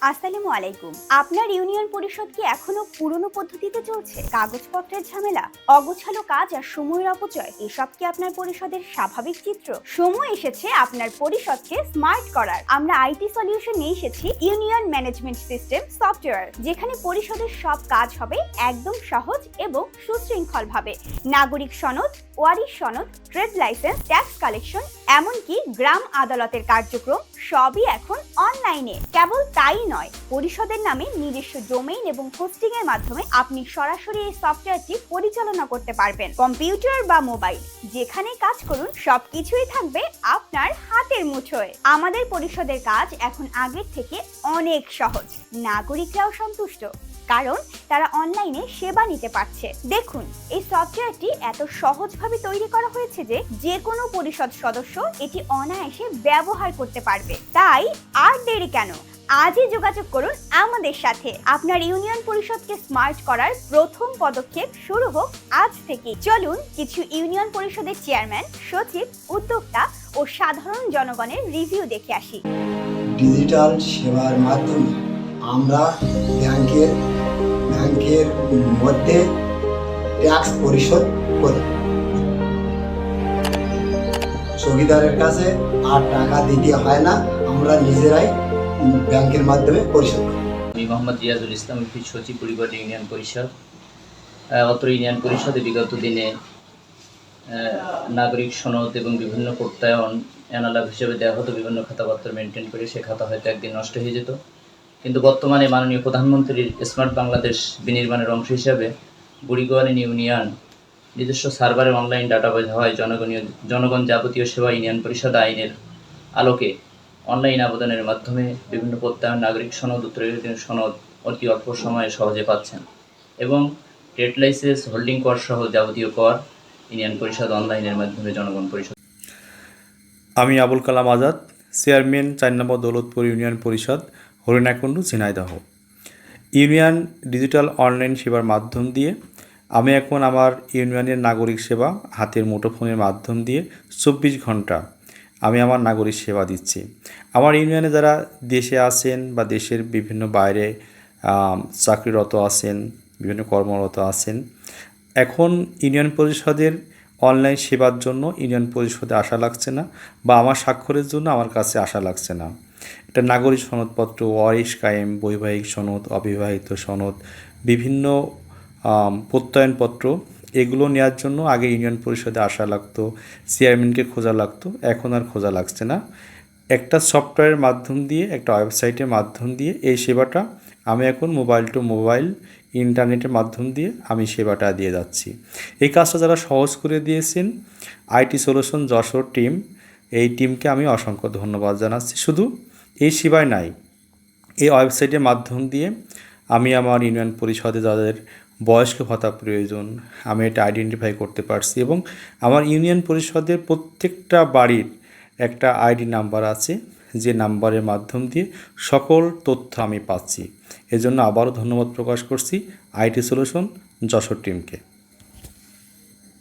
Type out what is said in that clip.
আসসালামু আলাইকুম। আপনার ইউনিয়ন পরিষদ কি এখনো পুরনো পদ্ধতিতে চলছে? কাগজপত্রের ঝামেলা, অগোছালো কাজ আর সময়ের অপচয় এসব কি আপনার পরিষদের স্বাভাবিক চিত্র? সময় এসেছে আপনার পরিষদকে স্মার্ট করার। আমরা আইটি সলিউশন নিয়ে এসেছি ইউনিয়ন ম্যানেজমেন্ট সিস্টেম সফটওয়্যার, যেখানে পরিষদের সব কাজ হবে একদম সহজ এবং সুশৃঙ্খল ভাবে। নাগরিক সনদ, ওয়ারিশ সনদ, ট্রেড লাইসেন্স, ট্যাক্স কালেকশন, এমনকি গ্রাম আদালতের কার্যক্রম সবই এখন অনলাইনে। কেবল তাই নয়, পরিষদের নামে নিজস্ব ডোমেইন এবং হোস্টিং এর মাধ্যমে আপনি সরাসরি এই সফটওয়্যারটি পরিচালনা করতে পারবেন। কম্পিউটার বা মোবাইল, যেখানে কাজ করুন সবকিছুই থাকবে আপনার হাতের মুঠোয়। আমাদের পরিষদের কাজ এখন আগের থেকে অনেক সহজ। নাগরিকরাও সন্তুষ্ট, কারণ তারা অনলাইনে সেবা নিতে পারছে। দেখুন, এই সফটওয়্যারটি এত সহজভাবে তৈরি করা হয়েছে যে কোনো পরিষদ সদস্য এটি অনায়াসে ব্যবহার করতে পারবে। তাই আর দেরি কেন, আজই যোগাযোগ করুন আমাদের সাথে। আপনার ইউনিয়ন পরিষদকে স্মার্ট করার প্রথম পদক্ষেপ শুরু হোক আজ থেকে। চলুন কিছু ইউনিয়ন পরিষদের চেয়ারম্যান, সচিব, উদ্যোক্তা ও সাধারণ জনগণের রিভিউ দেখে আসি। ডিজিটাল সেবার মাধ্যমে আমরা ব্যাংকের মধ্যে ট্যাক্স পরিশোধ করি। চৌকিদারের কাছে আর টাকা দিতে হয় না, আমরা নিজেরাই ব্যাংকের মাধ্যমে পরিশোধ করি। আমি মোহাম্মদ রিয়াজুল ইসলাম, সচিব বুড়িগড় ইউনিয়ন পরিষদ। অত্র ইউনিয়ন পরিষদে বিগত দিনে নাগরিক সনদ এবং বিভিন্ন প্রত্যয়ন অ্যানালগ হিসেবে দেওয়া হতো। বিভিন্ন খাতাপত্র মেনটেন করে সে খাতা হয়তো একদিন নষ্ট হয়ে যেত, কিন্তু বর্তমানে মাননীয় প্রধানমন্ত্রীর স্মার্ট বাংলাদেশ বিনির্মাণের অংশ হিসাবে বুড়িগড় ইউনিয়ন নিজস্ব সার্ভারে অনলাইন ডাটাবেজ হয়। জনগণ যাবতীয় সেবা ইউনিয়ন পরিষদ আইনের আলোকে অনলাইন আবেদনের মাধ্যমে বিভিন্ন প্রত্যয়ন, নাগরিক সনদ, উত্তরাধিকার সনদ অতি অল্প সময়ে সহজে পাচ্ছেন এবং ট্রেড লাইসেন্স, হোল্ডিং কর সহ যাবতীয় কর ইউনিয়ন পরিষদ অনলাইনের মাধ্যমে জনগণ পরিষদ। আমি আবুল কালাম আজাদ, চেয়ারম্যান 4 নম্বর দৌলতপুর ইউনিয়ন পরিষদ, Harinakunda, Jhenaidah. Union digital online সেবার মাধ্যম দিয়ে আমি এখন আমার ইউনিয়নের নাগরিক সেবা হাতের মুঠোফোনের মাধ্যম দিয়ে 24 ঘন্টা আমি আমার নাগরিক সেবা দিচ্ছি। আমার ইউনিয়নে যারা দেশে আছেন বা দেশের বিভিন্ন বাইরে চাকরিরত আছেন, বিভিন্ন কর্মরত আছেন, এখন ইউনিয়ন পরিষদের অনলাইন সেবার জন্য ইউনিয়ন পরিষদে আসা লাগছে না, বা আমার স্বাক্ষরের জন্য আমার কাছে আসা লাগছে না। এটা নাগরিক সনদপত্র, ওয়ারিশ কায়েম, বৈবাহিক সনদ, অবিবাহিত সনদ, বিভিন্ন প্রত্যয়নপত্র, এগুলো নেওয়ার জন্য আগে ইউনিয়ন পরিষদে আসা লাগতো, চেয়ারম্যানকে খোঁজা লাগতো। এখন আর খোঁজা লাগছে না। একটা সফটওয়্যারের মাধ্যম দিয়ে, একটা ওয়েবসাইটের মাধ্যম দিয়ে এই সেবাটা আমি এখন মোবাইল টু মোবাইল ইন্টারনেটের মাধ্যম দিয়ে আমি সেবাটা দিয়ে যাচ্ছি। এই কাজটা যারা সহজ করে দিয়েছেন আইটি সলিউশন যশোর টিম, এই টিমকে আমি অসংখ্য ধন্যবাদ জানাচ্ছি। শুধু এই সেবাই নাই, এই ওয়েবসাইটের মাধ্যম দিয়ে আমি আমার ইউনিয়ন পরিষদে যাদের বয়স্ক ভাতা প্রয়োজন আমি এটা আইডেন্টিফাই করতে পারছি, এবং আমার ইউনিয়ন পরিষদের প্রত্যেকটা বাড়ির একটা আইডি নাম্বার আছে, যে নাম্বারের মাধ্যম দিয়ে সকল তথ্য আমি পাচ্ছি। এজন্য আবারও ধন্যবাদ প্রকাশ করছি আইটি সলিউশন যশোর টিমকে।